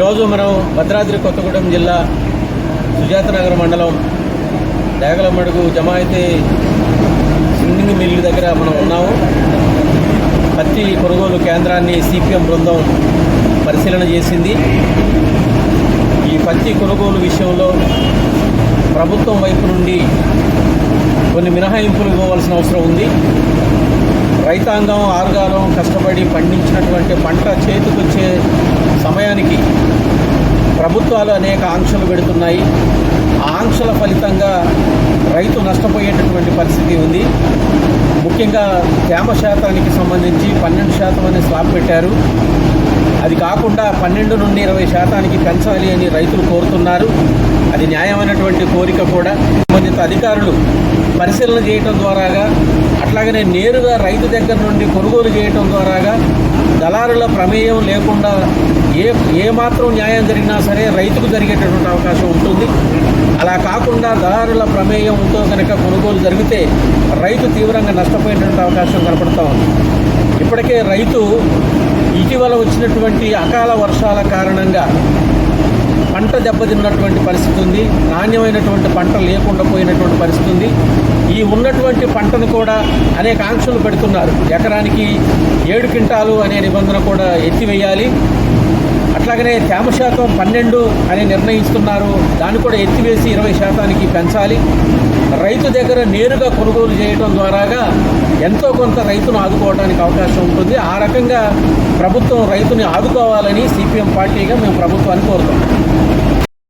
ఈరోజు మనం భద్రాద్రి కొత్తగూడెం జిల్లా సుజాతనగర్ మండలం దేగలమడుగు జమాయితీ సింగింగ్ మిల్లు దగ్గర మనం ఉన్నాము. పత్తి కొనుగోలు కేంద్రాన్ని సిపిఎం బృందం పరిశీలన చేసింది. ఈ పత్తి కొనుగోలు విషయంలో ప్రభుత్వం వైపు నుండి కొన్ని మినహాయింపులు ఇవ్వవలసిన అవసరం ఉంది. రైతాంగం ఆరుగాలం కష్టపడి పండించినటువంటి పంట చేతికొచ్చే సమయానికి ప్రభుత్వాలు అనేక ఆంక్షలు పెడుతున్నాయి. ఆ ఆంక్షల ఫలితంగా రైతు నష్టపోయేటటువంటి పరిస్థితి ఉంది. ముఖ్యంగా తేమ శాతానికి సంబంధించి 12% అనే స్లాబ్ పెట్టారు. అది కాకుండా 12 నుండి 20% పెంచాలి అని రైతులు కోరుతున్నారు. అది న్యాయమైనటువంటి కోరిక కూడా. సంబంధిత అధికారులు పరిశీలన చేయటం ద్వారాగా, అట్లాగనే నేరుగా రైతు దగ్గర నుండి కొనుగోలు చేయటం ద్వారాగా దళారుల ప్రమేయం లేకుండా ఏమాత్రం న్యాయం జరిగినా సరే రైతుకు జరిగేటటువంటి అవకాశం ఉంటుంది. అలా కాకుండా దళారుల ప్రమేయంతో కనుక కొనుగోలు జరిగితే రైతు తీవ్రంగా నష్టపోయేటువంటి అవకాశం కనపడతా ఉంది. ఇప్పటికే రైతు ఇటీవల వచ్చినటువంటి అకాల వర్షాల కారణంగా పంట దెబ్బతిన్నటువంటి పరిస్థితి ఉంది. నాణ్యమైనటువంటి పంట లేకుండా పోయినటువంటి పరిస్థితి ఉంది. ఈ ఉన్నటువంటి పంటను కూడా అనేక ఆంక్షలు పెడుతున్నారు. ఎకరానికి 7 క్వింటాలు అనే నిబంధన కూడా ఎత్తివేయాలి. అట్లాగనే తేమ శాతం 12 అని నిర్ణయిస్తున్నారు. దాన్ని కూడా ఎత్తివేసి 20% పెంచాలి. రైతు దగ్గర నేరుగా కొనుగోలు చేయడం ద్వారాగా ఎంతో కొంత రైతును ఆదుకోవడానికి అవకాశం ఉంటుంది. ఆ రకంగా ప్రభుత్వం రైతుని ఆదుకోవాలని సిపిఎం పార్టీగా మేము ప్రభుత్వాన్ని కోరుతాం.